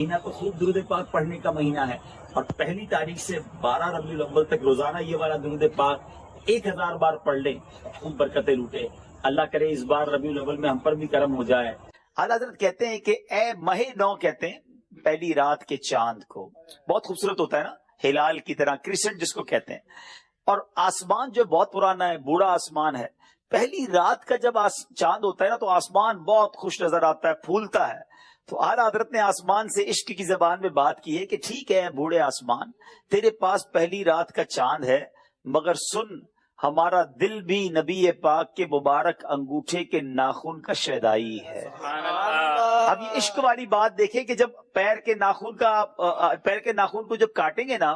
مہینہ تو خوب درود پاک پڑھنے کا مہینہ ہے، اور پہلی تاریخ سے 12 ربیع الاول تک روزانہ یہ والا درود پاک 1000 بار پڑھ لیں، خوب برکتیں لوٹے۔ اللہ کرے اس بار ربیع الاول میں ہم پر بھی کرم ہو جائے۔ اعلیٰ حضرت کہتے ہیں کہ اے ماہ نو، کہتے ہیں پہلی رات کے چاند کو، بہت خوبصورت ہوتا ہے نا، ہلال کی طرح، کرسنٹ جس کو کہتے ہیں، اور آسمان جو بہت پرانا ہے، بوڑھا آسمان ہے، پہلی رات کا جب چاند ہوتا ہے نا تو آسمان بہت خوش نظر آتا ہے، پھولتا ہے۔ تو اعلیٰ حضرت نے آسمان سے عشق کی زبان میں بات کی ہے کہ ٹھیک ہے بوڑھے آسمان، تیرے پاس پہلی رات کا چاند ہے، مگر سن، ہمارا دل بھی نبی پاک کے مبارک انگوٹھے کے ناخن کا شیدائی ہے۔ اب یہ عشق والی بات دیکھیں کہ جب پیر کے ناخن کو جب کاٹیں گے نا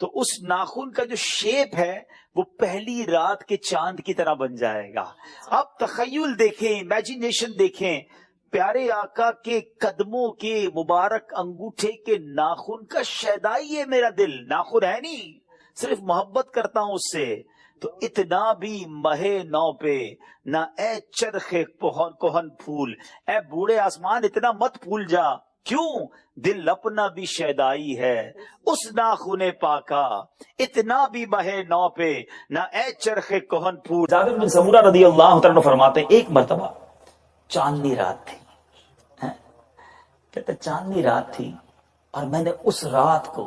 تو اس ناخن کا جو شیپ ہے وہ پہلی رات کے چاند کی طرح بن جائے گا۔ اب تخیل دیکھیں، امیجینیشن دیکھیں، پیارے آقا کے قدموں کے مبارک انگوٹھے کے ناخن کا شیدائی ہے میرا دل، ناخن ہے نہیں، صرف محبت کرتا ہوں اس سے۔ تو اتنا بھی مہ نو پہ نہ اے چرخ کوہن پھول، اے بوڑھے آسمان اتنا مت پھول جا، کیوں؟ دل اپنا بھی شیدائی ہے اس ناخن پاکا، اتنا بھی مہ نو پہ نہ اے چرخ کوہن پھول۔ جابر بن سمورہ رضی اللہ عنہ فرماتے ہیں ایک مرتبہ چاندنی رات تھی، کہتے چاندنی رات تھی اور میں نے اس رات کو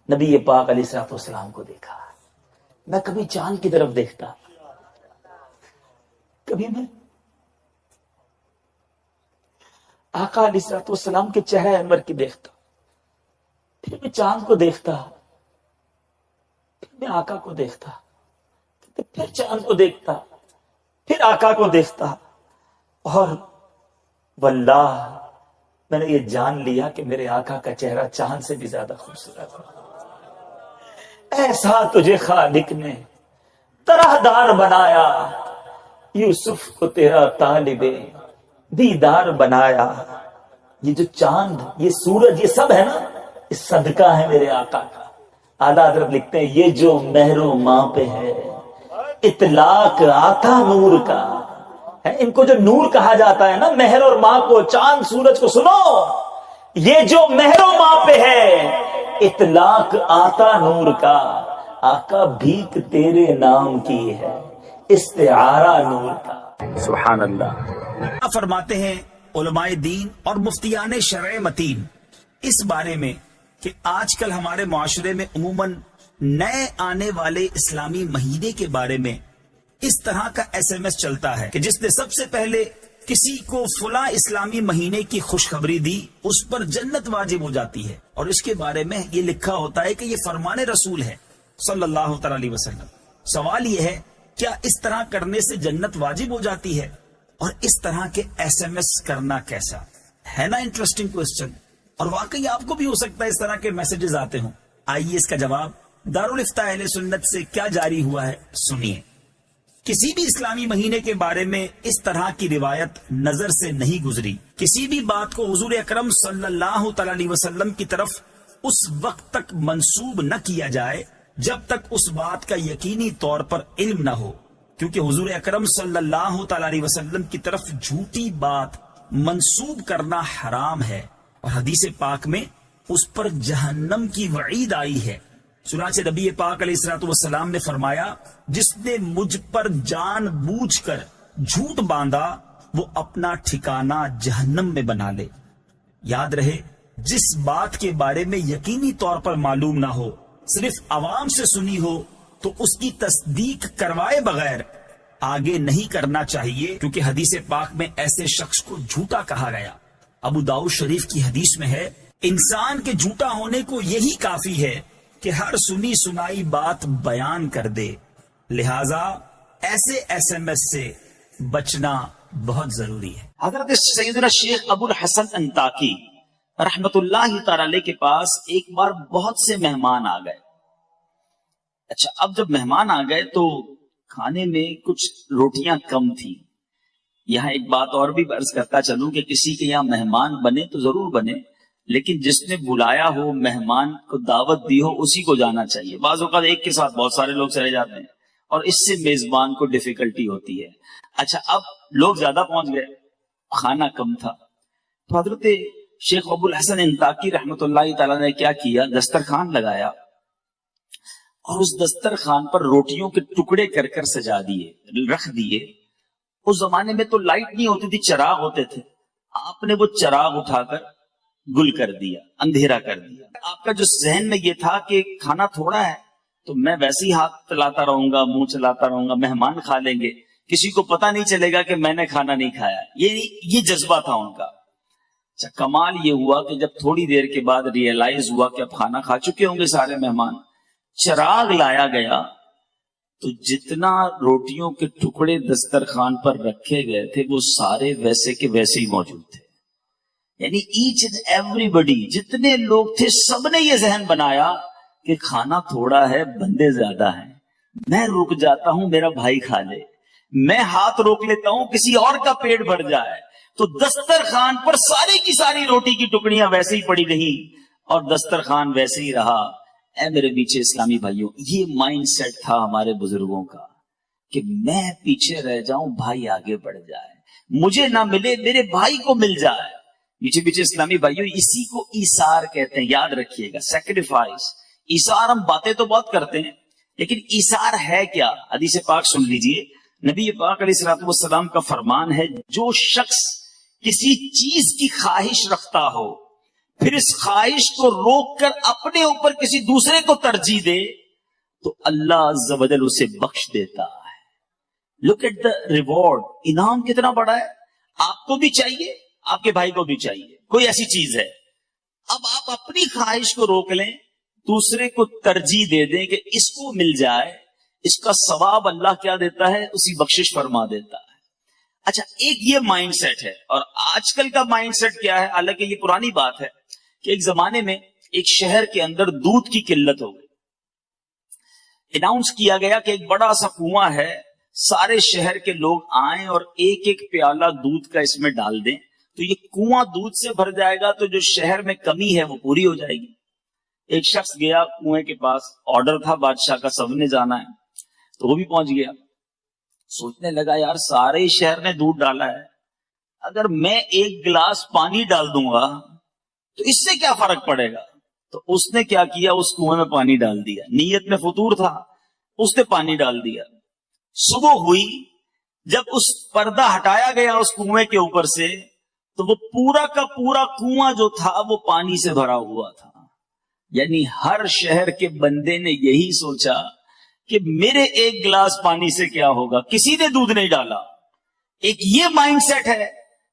نبی پاک علیہ السلام کو دیکھا۔ میں کبھی چاند کی طرف دیکھتا، کبھی میں آقا علیہ السلام کے چہرے انور کی دیکھتا، پھر میں چاند کو دیکھتا، پھر میں آقا کو دیکھتا، پھر چاند کو دیکھتا، پھر آقا کو دیکھتا، اور واللہ میں نے یہ جان لیا کہ میرے آقا کا چہرہ چاند سے بھی زیادہ خوبصورت ہے۔ ایسا تجھے خالق نے طرح دار بنایا، یوسف کو تیرا طالب دیدار بنایا۔ یہ جو چاند، یہ سورج، یہ سب ہے نا، یہ صدقہ ہے میرے آقا کا۔ اعلیٰ حضرت لکھتے ہیں یہ جو مہر و ماں پہ ہے اطلاق آتا نور کا ہے، ان کو جو نور کہا جاتا ہے نا، مہر اور ماں کو، چاند سورج کو، سنو یہ جو مہر و ماں پہ ہے اطلاق آتا نور کا، آقا بھیک تیرے نام کی ہے استعارہ نور کا۔ سبحان اللہ۔ فرماتے ہیں علماء دین اور مفتیان شرع متین اس بارے میں کہ آج کل ہمارے معاشرے میں عموماً نئے آنے والے اسلامی مہینے کے بارے میں اس طرح کا SMS چلتا ہے کہ جس نے سب سے پہلے کسی کو فلاں اسلامی مہینے کی خوشخبری دی اس پر جنت واجب ہو جاتی ہے، اور اس کے بارے میں یہ لکھا ہوتا ہے کہ یہ فرمان رسول ہے صلی اللہ تعالی علیہ وسلم۔ سوال یہ ہے کیا اس طرح کرنے سے جنت واجب ہو جاتی ہے؟ اور اس طرح کے SMS کرنا کیسا ہے؟ نا انٹرسٹنگ کوسچن، اور واقعی آپ کو بھی ہو سکتا ہے اس طرح کے میسجز آتے ہوں۔ آئیے اس کا جواب دارالافتاء اہل سنت سے کیا جاری ہوا ہے سنیے۔ کسی بھی اسلامی مہینے کے بارے میں اس طرح کی روایت نظر سے نہیں گزری۔ کسی بھی بات کو حضور اکرم صلی اللہ تعالی علیہ وسلم کی طرف اس وقت تک منسوب نہ کیا جائے جب تک اس بات کا یقینی طور پر علم نہ ہو، کیونکہ حضور اکرم صلی اللہ تعالی علیہ وسلم کی طرف جھوٹی بات منسوب کرنا حرام ہے، اور حدیث پاک میں اس پر جہنم کی وعید آئی ہے۔ چنانچہ نبی پاک علیہ الصلوۃ والسلام نے فرمایا جس نے مجھ پر جان بوجھ کر جھوٹ باندھا وہ اپنا ٹھکانہ جہنم میں بنا لے۔ یاد رہے جس بات کے بارے میں یقینی طور پر معلوم نہ ہو، صرف عوام سے سنی ہو، تو اس کی تصدیق کروائے بغیر آگے نہیں کرنا چاہیے، کیونکہ حدیث پاک میں ایسے شخص کو جھوٹا کہا گیا۔ ابو داؤد شریف کی حدیث میں ہے انسان کے جھوٹا ہونے کو یہی کافی ہے کہ ہر سنی سنائی بات بیان کر دے، لہذا ایسے SMS سے بچنا بہت ضروری ہے۔ حضرت سیدنا شیخ ابو الحسن انطاکی رحمت اللہ تعالی علیہ کے پاس ایک بار بہت سے مہمان آ گئے۔ اچھا، اب جب مہمان آ گئے تو کھانے میں کچھ روٹیاں کم تھیں۔ یہاں ایک بات اور بھی عرض کرتا چلوں کہ کسی کے یہاں مہمان بنے تو ضرور بنے، لیکن جس نے بلایا ہو، مہمان کو دعوت دی ہو، اسی کو جانا چاہیے۔ بعض اوقات ایک کے ساتھ بہت سارے لوگ چلے جاتے ہیں اور اس سے میزبان کو ڈیفیکلٹی ہوتی ہے۔ اچھا، اب لوگ زیادہ پہنچ گئے، کھانا کم تھا، تو حضرت شیخ ابو الحسن انطاکی رحمت اللہ تعالیٰ نے کیا کیا، دسترخوان لگایا اور اس دسترخوان پر روٹیوں کے ٹکڑے کر کر سجا دیے، رکھ دیے۔ اس زمانے میں تو لائٹ نہیں ہوتی تھی، چراغ ہوتے تھے، آپ نے وہ چراغ اٹھا کر گل کر دیا، اندھیرا کر دیا۔ آپ کا جو ذہن میں یہ تھا کہ کھانا تھوڑا ہے تو میں ویسے ہی ہاتھ چلاتا رہوں گا، منہ چلاتا رہوں گا، مہمان کھا لیں گے، کسی کو پتہ نہیں چلے گا کہ میں نے کھانا نہیں کھایا، یہ جذبہ تھا ان کا۔ اچھا، کمال یہ ہوا کہ جب تھوڑی دیر کے بعد ریئلائز ہوا کہ اب کھانا کھا چکے ہوں گے سارے مہمان، چراغ لایا گیا تو جتنا روٹیوں کے ٹکڑے دسترخوان پر رکھے گئے تھے وہ سارے ویسے کے ویسے ہی موجود تھے۔ یعنی ایچ اینڈ ایوری بڈی، جتنے لوگ تھے سب نے یہ ذہن بنایا کہ کھانا تھوڑا ہے، بندے زیادہ ہیں، میں رک جاتا ہوں میرا بھائی کھا لے، میں ہاتھ روک لیتا ہوں کسی اور کا پیٹ بھر جائے۔ تو دسترخوان پر ساری کی ساری روٹی کی ٹکڑیاں ویسے ہی پڑی رہیں اور دسترخوان ویسے ہی رہا۔ اے میرے پیچھے اسلامی بھائیوں، یہ مائنڈ سیٹ تھا ہمارے بزرگوں کا کہ میں پیچھے رہ جاؤں، بھائی آگے بڑھ جائے، مجھے نہ ملے میرے بھائی کو مل جائے۔ پیچھے پیچھے اسلامی بھائیوں، اسی کو ایثار کہتے ہیں، یاد رکھیے گا، سیکریفائس۔ ایثار ہم باتیں تو بہت کرتے ہیں لیکن ایثار ہے کیا؟ حدیث پاک سن لیجئے، نبی پاک علیہ الصلوۃ والسلام کا فرمان ہے، جو شخص کسی چیز کی خواہش رکھتا ہو پھر اس خواہش کو روک کر اپنے اوپر کسی دوسرے کو ترجیح دے تو اللہ عز و جل اسے بخش دیتا ہے۔ لک ایٹ دا ریوارڈ، انعام کتنا بڑا ہے۔ آپ کو بھی چاہیے، آپ کے بھائی کو بھی چاہیے، کوئی ایسی چیز ہے، اب آپ اپنی خواہش کو روک لیں، دوسرے کو ترجیح دے دیں کہ اس کو مل جائے، اس کا ثواب اللہ کیا دیتا ہے، اسی بخشش فرما دیتا ہے۔ اچھا، ایک یہ مائنڈ سیٹ ہے، اور آج کل کا مائنڈ سیٹ کیا ہے، حالانکہ یہ پرانی بات ہے کہ ایک زمانے میں ایک شہر کے اندر دودھ کی قلت ہو گئی، اناؤنس کیا گیا کہ ایک بڑا سا کنواں ہے، سارے شہر کے لوگ آئیں اور ایک ایک پیالہ دودھ کا اس میں ڈال دیں تو یہ کنواں دودھ سے بھر جائے گا، تو جو شہر میں کمی ہے وہ پوری ہو جائے گی۔ ایک شخص گیا کنویں کے پاس، آرڈر تھا بادشاہ کا، سب نے جانا ہے، تو وہ بھی پہنچ گیا، سوچنے لگا یار سارے شہر نے دودھ ڈالا ہے، اگر میں ایک گلاس پانی ڈال دوں گا تو اس سے کیا فرق پڑے گا؟ تو اس نے کیا کیا، اس کنویں میں پانی ڈال دیا، نیت میں فطور تھا، اس نے پانی ڈال دیا۔ صبح ہوئی، جب اس پردہ ہٹایا گیا اس کنویں کے اوپر سے تو وہ پورا کا پورا کنواں جو تھا وہ پانی سے بھرا ہوا تھا۔ یعنی ہر شہر کے بندے نے یہی سوچا کہ میرے ایک گلاس پانی سے کیا ہوگا، کسی نے دودھ نہیں ڈالا۔ ایک یہ مائنڈ سیٹ ہے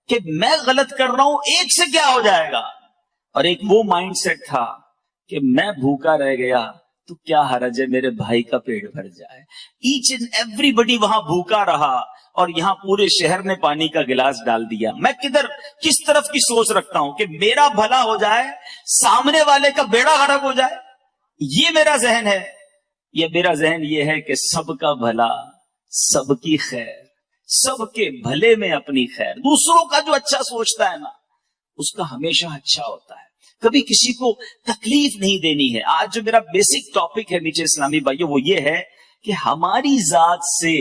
کہ میں غلط کر رہا ہوں، ایک سے کیا ہو جائے گا، اور ایک وہ مائنڈ سیٹ تھا کہ میں بھوکا رہ گیا تو کیا حرج ہے میرے بھائی کا پیٹ بھر جائے۔ ایچ اینڈ ایوری بڈی وہاں بھوکا رہا اور یہاں پورے شہر نے پانی کا گلاس ڈال دیا۔ میں کس طرف کی سوچ رکھتا ہوں کہ میرا بھلا ہو جائے، سامنے والے کا بیڑا غرق ہو جائے، یہ میرا ذہن ہے۔ یہ میرا ذہن یہ ہے کہ سب کا بھلا، سب کی خیر، سب کے بھلے میں اپنی خیر۔ دوسروں کا جو اچھا سوچتا ہے نا اس کا ہمیشہ اچھا ہوتا ہے، کبھی کسی کو تکلیف نہیں دینی ہے۔ آج جو میرا بیسک ٹاپک ہے میٹھے اسلامی بھائیوں وہ یہ ہے کہ ہماری ذات سے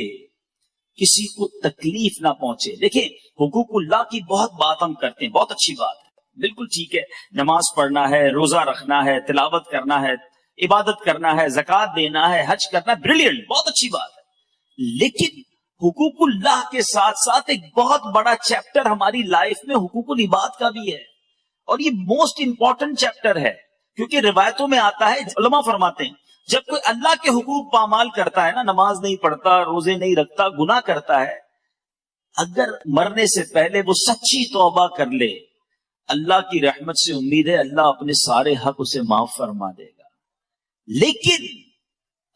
کسی کو تکلیف نہ پہنچے۔ دیکھیں، حقوق اللہ کی بہت بات ہم کرتے ہیں، بہت اچھی بات ہے، بالکل ٹھیک ہے، نماز پڑھنا ہے، روزہ رکھنا ہے، تلاوت کرنا ہے، عبادت کرنا ہے، زکوٰۃ دینا ہے، حج کرنا ہے، بریلینٹ، بہت اچھی بات ہے۔ لیکن حقوق اللہ کے ساتھ ساتھ ایک بہت بڑا چیپٹر ہماری لائف میں حقوق العباد کا بھی ہے، اور یہ موسٹ امپورٹنٹ چیپٹر ہے، کیونکہ روایتوں میں آتا ہے، علماء فرماتے ہیں جب کوئی اللہ کے حقوق پامال کرتا ہے نا، نماز نہیں پڑھتا، روزے نہیں رکھتا، گناہ کرتا ہے، اگر مرنے سے پہلے وہ سچی توبہ کر لے، اللہ کی رحمت سے امید ہے اللہ اپنے سارے حق اسے معاف فرما دے گا۔ لیکن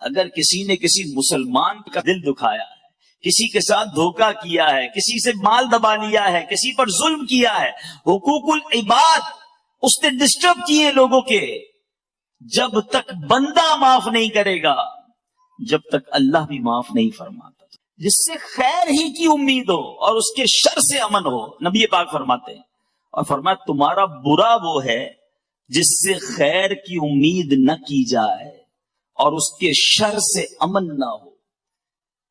اگر کسی نے کسی مسلمان کا دل دکھایا ہے، کسی کے ساتھ دھوکہ کیا ہے، کسی سے مال دبا لیا ہے، کسی پر ظلم کیا ہے، حقوق العباد اس نے ڈسٹرب کیے لوگوں کے، جب تک بندہ معاف نہیں کرے گا جب تک اللہ بھی معاف نہیں فرماتا۔ جس سے خیر ہی کی امید ہو اور اس کے شر سے امن ہو، نبی پاک فرماتے ہیں، اور فرمایا تمہارا برا وہ ہے جس سے خیر کی امید نہ کی جائے اور اس کے شر سے امن نہ ہو۔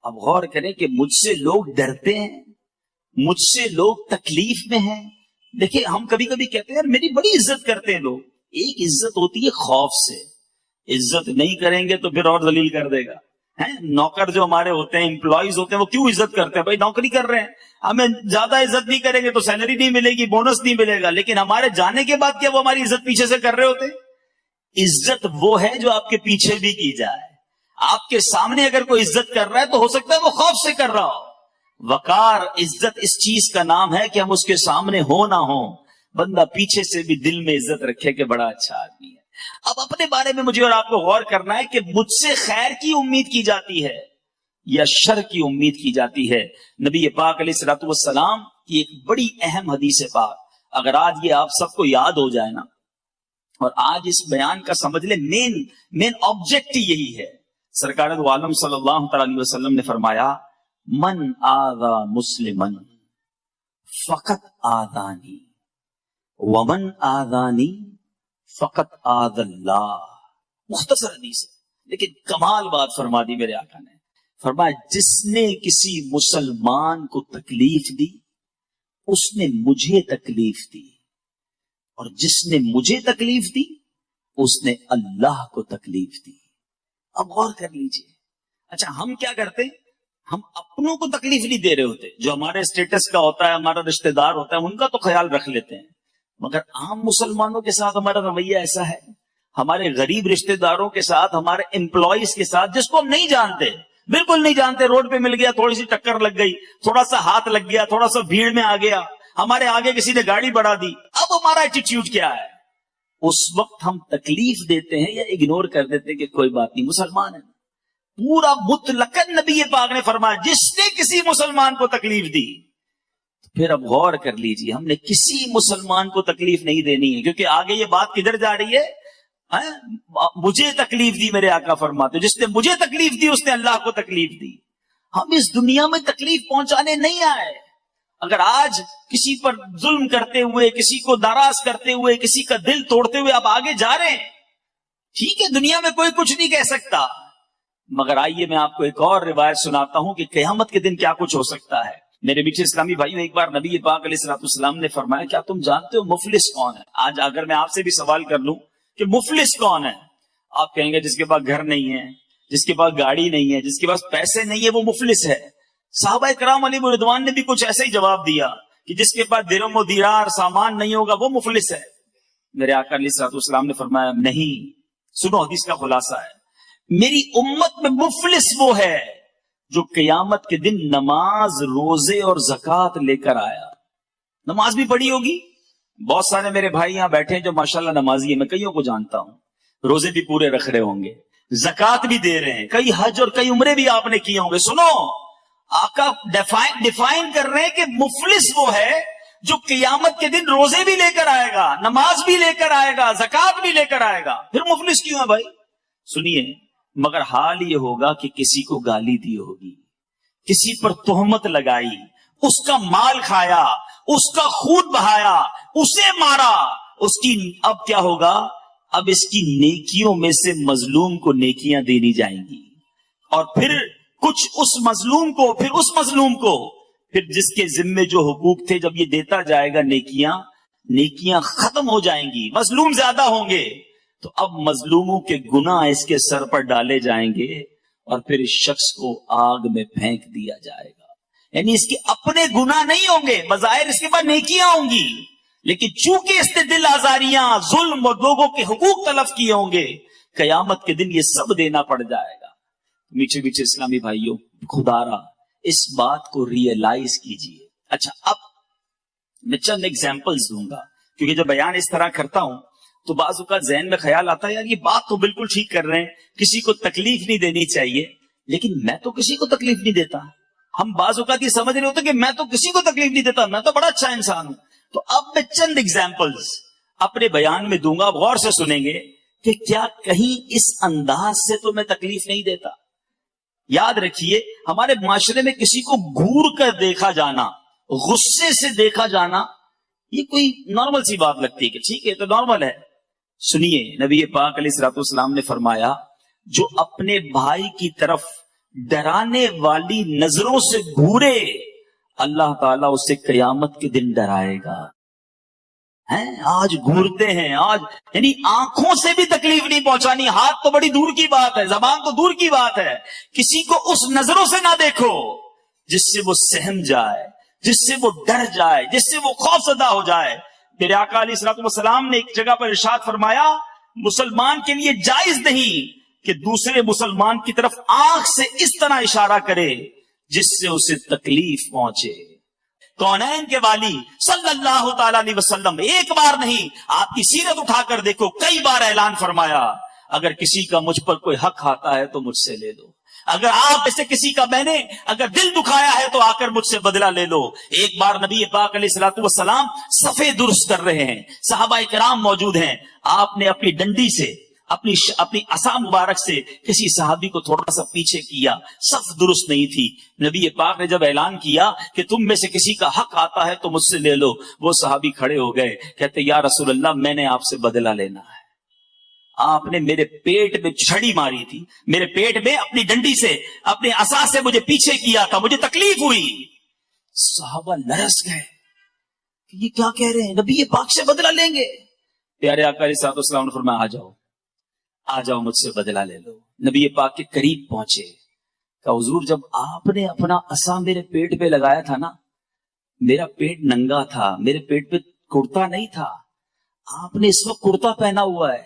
اب غور کریں کہ مجھ سے لوگ ڈرتے ہیں، مجھ سے لوگ تکلیف میں ہیں، دیکھیے ہم کبھی کبھی کہتے ہیں یار میری بڑی عزت کرتے ہیں لوگ. ایک عزت ہوتی ہے خوف سے. عزت نہیں کریں گے تو پھر اور ذلیل کر دے گا. نوکر جو ہمارے ہوتے ہیں، امپلائیز ہوتے ہیں، وہ کیوں عزت کرتے ہیں؟ بھائی نوکری کر رہے ہیں، ہمیں زیادہ عزت نہیں کریں گے تو سیلری نہیں ملے گی، بونس نہیں ملے گا. لیکن ہمارے جانے کے بعد کیا وہ ہماری عزت پیچھے سے کر رہے ہوتے ہیں؟ عزت وہ ہے جو آپ کے پیچھے بھی کی جائے. آپ کے سامنے اگر کوئی عزت کر رہا ہے تو ہو سکتا ہے وہ خوف سے کر رہا ہو. وقار، عزت اس چیز کا نام ہے کہ ہم اس کے سامنے ہو نہ ہو، بندہ پیچھے سے بھی دل میں عزت رکھے کہ بڑا اچھا آدمی ہے. اب اپنے بارے میں مجھے اور آپ کو غور کرنا ہے کہ مجھ سے خیر کی امید کی جاتی ہے یا شر کی امید کی جاتی ہے. نبی پاک علیہ الصلوۃ والسلام کی ایک بڑی اہم حدیث پاک اگر آج یہ آپ سب کو یاد ہو جائے نا، اور آج اس بیان کا سمجھ لیں مین آبجیکٹ یہی ہے. سرکار دو عالم صلی اللہ تعالی علیہ وسلم نے فرمایا من آذا مسلمن فقط آذانی ومن آذانی فقط آذ اللہ. مختصر حدیث ہے لیکن کمال بات فرما دی میرے آقا نے. فرمایا جس نے کسی مسلمان کو تکلیف دی اس نے مجھے تکلیف دی، اور جس نے مجھے تکلیف دی اس نے اللہ کو تکلیف دی. اب غور کر لیجئے. اچھا ہم کیا کرتے ہیں؟ ہم اپنوں کو تکلیف نہیں دے رہے ہوتے. جو ہمارے اسٹیٹس کا ہوتا ہے، ہمارا رشتہ دار ہوتا ہے، ان کا تو خیال رکھ لیتے ہیں. مگر عام مسلمانوں کے ساتھ ہمارا رویہ ایسا ہے، ہمارے غریب رشتہ داروں کے ساتھ، ہمارے امپلائیز کے ساتھ جس کو ہم نہیں جانتے، بالکل نہیں جانتے، روڈ پہ مل گیا، تھوڑی سی ٹکر لگ گئی، تھوڑا سا ہاتھ لگ گیا، تھوڑا سا بھیڑ میں آ گیا، ہمارے آگے کسی نے گاڑی بڑھا دی. اب ہمارا ایٹیٹیوڈ کیا ہے؟ اس وقت ہم تکلیف دیتے ہیں یا اگنور کر دیتے ہیں کہ کوئی بات نہیں، مسلمان ہے. پورا مطلقاً نبی پاک نے فرمایا جس نے کسی مسلمان کو تکلیف دی. پھر اب غور کر لیجیے، ہم نے کسی مسلمان کو تکلیف نہیں دینی ہے، کیونکہ آگے یہ بات کدھر جا رہی ہے؟ مجھے تکلیف دی میرے آقا فرماتے، جس نے مجھے تکلیف دی اس نے اللہ کو تکلیف دی. ہم اس دنیا میں تکلیف پہنچانے نہیں آئے. اگر آج کسی پر ظلم کرتے ہوئے، کسی کو ناراض کرتے ہوئے، کسی کا دل توڑتے ہوئے آپ آگے جا رہے ہیں، ٹھیک ہے، دنیا میں کوئی کچھ نہیں کہہ سکتا. مگر آئیے میں آپ کو ایک اور روایت سناتا ہوں کہ قیامت کے دن کیا کچھ ہو سکتا ہے. میرے میٹھے اسلامی بھائیو، ایک بار نبی پاک علیہ الصلوۃ والسلام نے فرمایا کیا تم جانتے ہو مفلس کون ہے؟ آج اگر میں آپ سے بھی سوال کر لوں کہ مفلس کون ہے، آپ کہیں گے جس کے پاس گھر نہیں ہے، جس کے پاس گاڑی نہیں ہے، جس کے پاس پیسے نہیں ہے، وہ مفلس ہے. صحابہ کرام علیہ رضوان نے بھی کچھ ایسا ہی جواب دیا کہ جس کے پاس درہم و دینار سامان نہیں ہوگا وہ مفلس ہے. میرے آقا علیہ الصلوۃ والسلام نے فرمایا نہیں، سنو حدیث کا خلاصہ ہے، میری امت میں مفلس وہ ہے جو قیامت کے دن نماز، روزے اور زکوٰۃ لے کر آیا. نماز بھی پڑھی ہوگی، بہت سارے میرے بھائی یہاں بیٹھے ہیں جو ماشاءاللہ نمازی ہیں، میں کئیوں کو جانتا ہوں، روزے بھی پورے رکھ رہے ہوں گے، زکوٰۃ بھی دے رہے ہیں، کئی حج اور کئی عمرے بھی آپ نے کیے ہوں گے. سنو، آقا ڈیفائن کر رہے ہیں کہ مفلس وہ ہے جو قیامت کے دن روزے بھی لے کر آئے گا، نماز بھی لے کر آئے گا، زکوٰۃ بھی لے کر آئے گا. پھر مفلس کیوں ہے بھائی؟ سنیے، مگر حال یہ ہوگا کہ کسی کو گالی دی ہوگی، کسی پر تہمت لگائی، اس کا مال کھایا، اس کا خون بہایا، اسے مارا، اس کی اب کیا ہوگا؟ اب اس کی نیکیوں میں سے مظلوم کو نیکیاں دینی جائیں گی، اور پھر کچھ اس مظلوم کو، پھر اس مظلوم کو، پھر جس کے ذمے جو حقوق تھے جب یہ دیتا جائے گا نیکیاں ختم ہو جائیں گی، مظلوم زیادہ ہوں گے، تو اب مظلوموں کے گناہ اس کے سر پر ڈالے جائیں گے اور پھر اس شخص کو آگ میں پھینک دیا جائے گا. یعنی اس کے اپنے گناہ نہیں ہوں گے، بظاہر اس کے پاس نیکیاں ہوں گی، لیکن چونکہ اس نے دل آزاریاں، ظلم اور لوگوں کے حقوق تلف کیے ہوں گے، قیامت کے دن یہ سب دینا پڑ جائے گا. میٹھے میٹھے اسلامی بھائیوں، خدا را اس بات کو ریئلائز کیجئے. اچھا اب میں چند ایگزامپلز دوں گا، کیونکہ جب بیان اس طرح کرتا ہوں تو بعض اوقات ذہن میں خیال آتا ہے یار یہ بات تو بالکل ٹھیک کر رہے ہیں، کسی کو تکلیف نہیں دینی چاہیے، لیکن میں تو کسی کو تکلیف نہیں دیتا. ہم بعض اوقات یہ سمجھ رہے ہوتے کہ میں تو کسی کو تکلیف نہیں دیتا، میں تو بڑا اچھا انسان ہوں. تو اب میں چند ایگزامپلز اپنے بیان میں دوں گا، غور سے سنیں گے کہ کیا کہیں اس انداز سے تو میں تکلیف نہیں دیتا. یاد رکھیے، ہمارے معاشرے میں کسی کو گھور کر دیکھا جانا، غصے سے دیکھا جانا، یہ کوئی نارمل سی بات لگتی ہے کہ ٹھیک ہے تو نارمل ہے. سنیے، نبی پاک علیہ الصلوۃ والسلام نے فرمایا جو اپنے بھائی کی طرف ڈرانے والی نظروں سے گھورے، اللہ تعالیٰ اسے قیامت کے دن ڈرائے گا. ہیں آج گھورتے ہیں آج، یعنی آنکھوں سے بھی تکلیف نہیں پہنچانی، ہاتھ تو بڑی دور کی بات ہے، زبان تو دور کی بات ہے، کسی کو اس نظروں سے نہ دیکھو جس سے وہ سہم جائے، جس سے وہ ڈر جائے، جس سے وہ خوف زدہ ہو جائے۔ میرے آقا علیہ الصلوۃ والسلام نے ایک جگہ پر ارشاد فرمایا، مسلمان کے لیے جائز نہیں کہ دوسرے مسلمان کی طرف آنکھ سے اس طرح اشارہ کرے جس سے اسے تکلیف پہنچے۔ کونین کے والی صلی اللہ تعالی علیہ وسلم ایک بار نہیں، آپ کی سیرت اٹھا کر دیکھو، کئی بار اعلان فرمایا، اگر کسی کا مجھ پر کوئی حق آتا ہے تو مجھ سے لے لو، اگر آپ ایسے کسی کا میں نے اگر دل دکھایا ہے تو آ کر مجھ سے بدلہ لے لو۔ ایک بار نبی پاک علیہ الصلوۃ والسلام صفے درست کر رہے ہیں، صحابہ کرام موجود ہیں، آپ نے اپنی ڈنڈی سے اپنی عصا مبارک سے کسی صحابی کو تھوڑا سا پیچھے کیا، صف درست نہیں تھی۔ نبی پاک نے جب اعلان کیا کہ تم میں سے کسی کا حق آتا ہے تو مجھ سے لے لو، وہ صحابی کھڑے ہو گئے، کہتے یا رسول اللہ میں نے آپ سے بدلہ لینا ہے، آپ نے میرے پیٹ میں چھڑی ماری تھی، میرے پیٹ میں اپنی ڈنڈی سے اپنے عصا سے مجھے پیچھے کیا تھا، مجھے تکلیف ہوئی۔ صحابہ لرز گئے کہ یہ کیا کہہ رہے ہیں، نبی پاک سے بدلہ لیں گے؟ پیارے آقا علیہ الصلوۃ والسلام نے فرمایا آ جاؤ مجھ سے بدلہ لے لو۔ نبی پاک کے قریب پہنچے، کہ حضور جب آپ نے اپنا عصا میرے پیٹ پہ لگایا تھا نا، میرا پیٹ ننگا تھا، میرے پیٹ پہ کرتا نہیں تھا، آپ نے اس وقت کرتا پہنا ہوا ہے،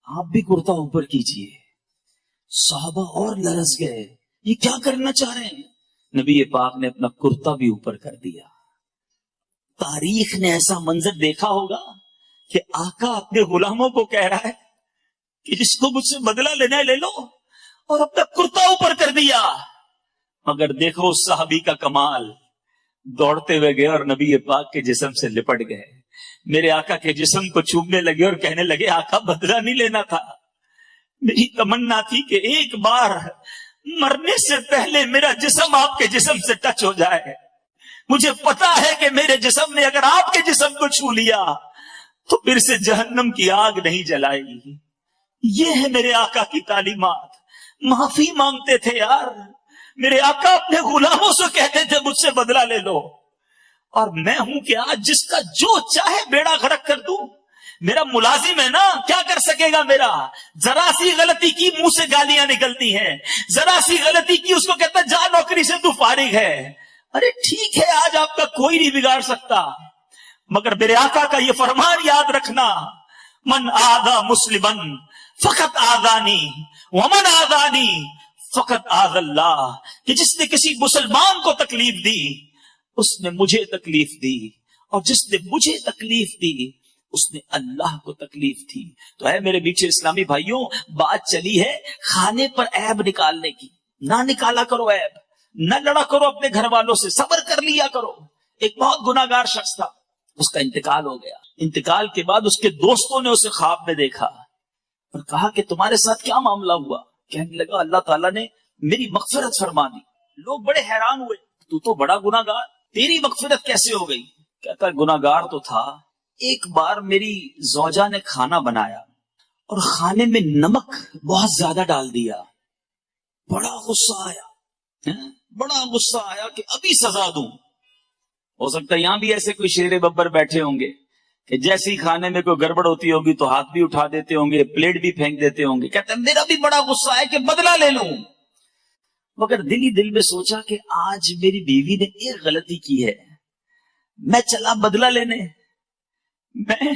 آپ بھی کرتا اوپر کیجئے۔ صحابہ اور لرز گئے، یہ کیا کرنا چاہ رہے ہیں؟ نبی پاک نے اپنا کرتا بھی اوپر کر دیا۔ تاریخ نے ایسا منظر دیکھا ہوگا کہ آقا اپنے غلاموں کو کہہ رہا ہے کہ جس کو مجھ سے بدلہ لینا ہے لے لو، اور اپنا کرتا اوپر کر دیا۔ مگر دیکھو اس صحابی کا کمال، دوڑتے ہوئے گئے اور نبی پاک کے جسم سے لپٹ گئے، میرے آقا کے جسم کو چومنے لگے اور کہنے لگے آقا بدلہ نہیں لینا تھا، میری تمنا تھی کہ ایک بار مرنے سے پہلے میرا جسم آپ کے جسم سے ٹچ ہو جائے، مجھے پتا ہے کہ میرے جسم نے اگر آپ کے جسم کو چھو لیا تو پھر سے جہنم کی آگ نہیں جلائے گی۔ یہ ہے میرے آقا کی تعلیمات۔ معافی مانگتے تھے یار، میرے آقا اپنے غلاموں سے کہتے تھے مجھ سے بدلہ لے لو، اور میں ہوں کہ آج جس کا جو چاہے بیڑا غرق کر دوں، میرا ملازم ہے نا، کیا کر سکے گا؟ میرا ذرا سی غلطی کی منہ سے گالیاں نکلتی ہیں، ذرا سی غلطی کی اس کو کہتا جا نوکری سے تو فارغ ہے۔ ارے ٹھیک ہے آج آپ کا کوئی نہیں بگاڑ سکتا، مگر میرے آقا کا یہ فرمان یاد رکھنا، من آذا مسلمن فقط آذانی ومن آذانی فقط آذ اللہ، کہ جس نے کسی مسلمان کو تکلیف دی اس نے مجھے تکلیف دی، اور جس نے مجھے تکلیف دی اس نے اللہ کو تکلیف دی۔ تو ہے میرے میٹھے اسلامی بھائیوں، بات چلی ہے کھانے پر عیب نکالنے کی، نہ نکالا کرو عیب، نہ لڑا کرو اپنے گھر والوں سے، صبر کر لیا کرو۔ ایک بہت گناہگار شخص تھا، اس کا انتقال ہو گیا، انتقال کے بعد اس کے دوستوں نے اسے خواب میں دیکھا اور کہا کہ تمہارے ساتھ کیا معاملہ ہوا؟ کہنے لگا اللہ تعالیٰ نے میری مغفرت فرما دی۔ لوگ بڑے حیران ہوئے، تو بڑا گناہگار، تیری مغفرت کیسے ہو گئی؟ کہتا گناہگار تو تھا، ایک بار میری زوجہ نے کھانا بنایا اور کھانے میں نمک بہت زیادہ ڈال دیا، بڑا غصہ آیا، بڑا غصہ آیا کہ ابھی سزا دوں۔ ہو سکتا ہے یہاں بھی ایسے کوئی شیر ببر بیٹھے ہوں گے کہ جیسی کھانے میں کوئی گڑبڑ ہوتی ہوگی تو ہاتھ بھی اٹھا دیتے ہوں گے، پلیٹ بھی پھینک دیتے ہوں گے، کہتے ہیں میرا بھی بڑا غصہ ہے کہ بدلہ لے لوں، مگر دل ہی دل میں سوچا کہ آج میری بیوی نے ایک غلطی کی ہے، میں چلا بدلہ لینے، میں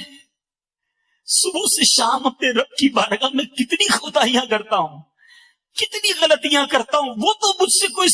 صبح سے شام اپنے رب کی بارگاہ میں کتنی کوتاہیاں کرتا ہوں، کتنی غلطیاں کرتا ہوں، وہ تو مجھ سے کوئی